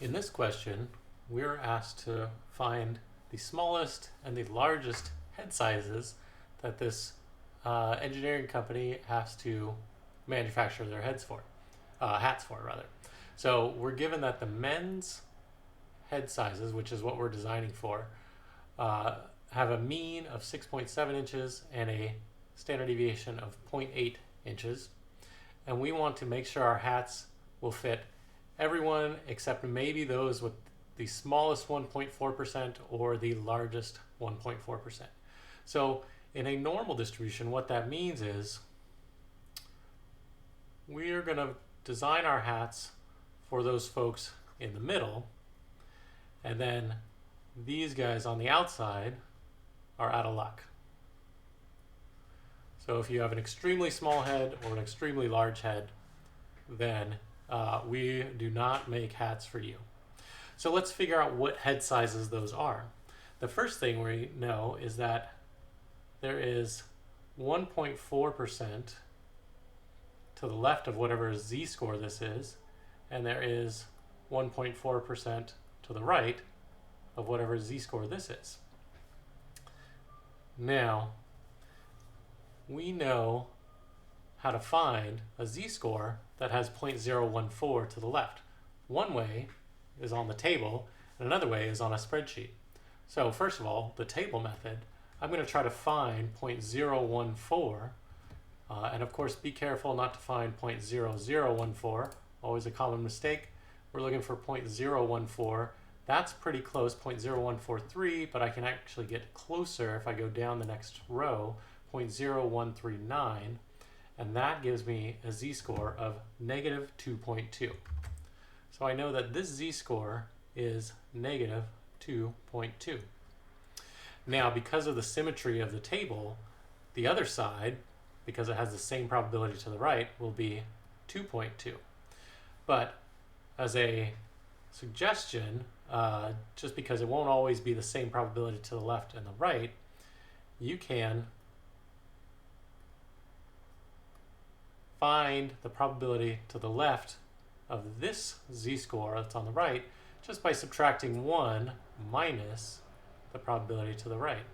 In this question, we're asked to find the smallest and the largest head sizes that this engineering company has to manufacture their hats for, rather. So we're given that the men's head sizes, which is what we're designing for, have a mean of 6.7 inches and a standard deviation of 0.8 inches. And we want to make sure our hats will fit everyone except maybe those with the smallest 1.4% or the largest 1.4%. So in a normal distribution, what that means is we are going to design our hats for those folks in the middle, and then these guys on the outside are out of luck. So if you have an extremely small head or an extremely large head, then we do not make hats for you. So let's figure out what head sizes those are. The first thing we know is that there is 1.4% to the left of whatever z-score this is, and there is 1.4% to the right of whatever z-score this is. Now, we know how to find a z-score that has 0.014 to the left. One way is on the table, and another way is on a spreadsheet. So first of all, the table method, I'm going to try to find 0.014, and of course be careful not to find 0.0014, always a common mistake. We're looking for 0.014. That's pretty close, 0.0143, but I can actually get closer if I go down the next row, 0.0139, and that gives me a z-score of negative 2.2. So I know that this z-score is negative 2.2. Now, because of the symmetry of the table, the other side, because it has the same probability to the right, will be 2.2. But as a suggestion, just because it won't always be the same probability to the left and the right, you can find the probability to the left of this z-score that's on the right just by subtracting 1 minus the probability to the right.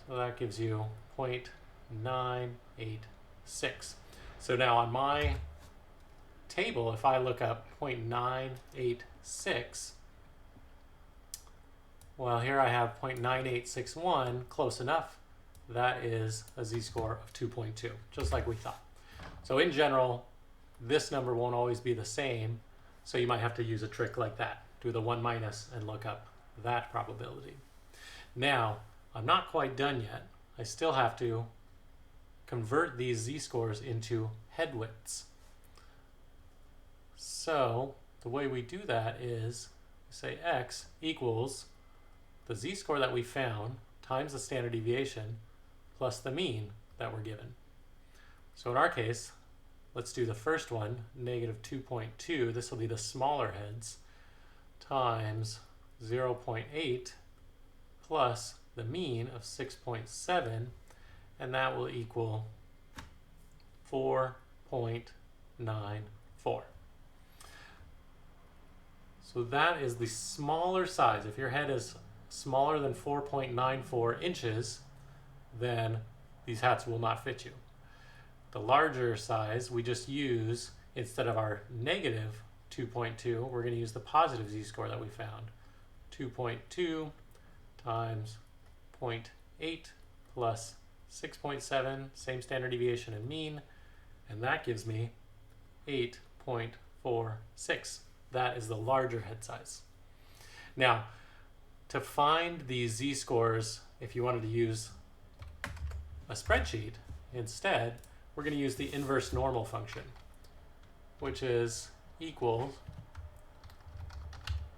So that gives you 0.986. So now on my table, if I look up 0.986, well, here I have 0.9861, close enough. That is a z-score of 2.2, just like we thought. So in general, this number won't always be the same, so you might have to use a trick like that. Do the 1 minus and look up that probability. Now, I'm not quite done yet. I still have to convert these z-scores into head widths. So the way we do that is we say x equals the z-score that we found times the standard deviation plus the mean that we're given. So in our case, let's do the first one, negative 2.2. This will be the smaller heads times 0.8 plus the mean of 6.7, and that will equal 4.94. So that is the smaller size. If your head is smaller than 4.94 inches, then these hats will not fit you. The larger size, we just use, instead of our negative 2.2, we're going to use the positive z-score that we found. 2.2 times 0.8 plus 6.7, same standard deviation and mean, and that gives me 8.46. That is the larger head size. Now, to find these z-scores, if you wanted to use a spreadsheet instead, we're going to use the inverse normal function, which is equals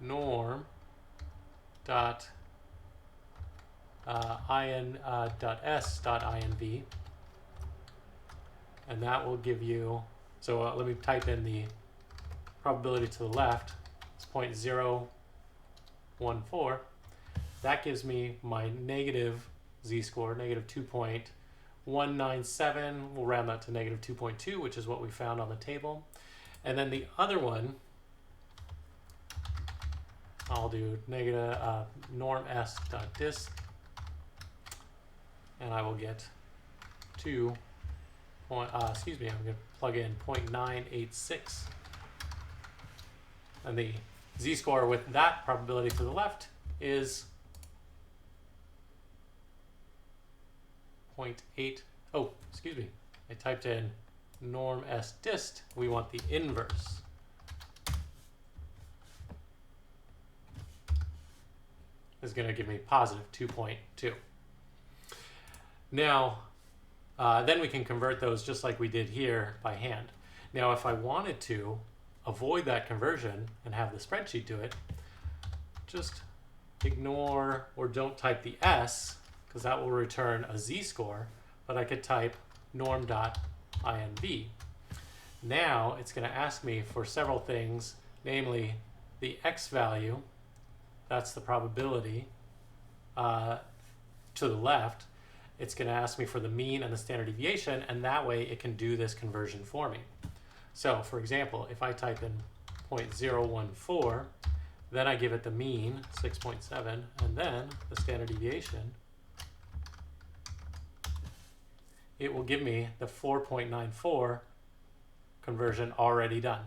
norm dot in.s.inv, and that will give you, so let me type in the probability to the left, it's 0.014. That gives me my negative z-score, negative 2.197. We'll round that to negative 2.2, which is what we found on the table. And then the other one I'll do negative norm s dot dist, and I will get I'm going to plug in 0.986. And the z-score with that probability to the left is 0.8. Oh, excuse me. I typed in norm s dist. We want the inverse. Is going to give me positive 2.2. Now, then we can convert those just like we did here by hand. Now, if I wanted to avoid that conversion and have the spreadsheet do it, just ignore or don't type the S, because that will return a z-score, but I could type norm.inv. Now it's going to ask me for several things, namely the x value, that's the probability, to the left. It's going to ask me for the mean and the standard deviation, and that way it can do this conversion for me. So, for example, if I type in 0.014, then I give it the mean, 6.7, and then the standard deviation, it will give me the 4.94 conversion already done.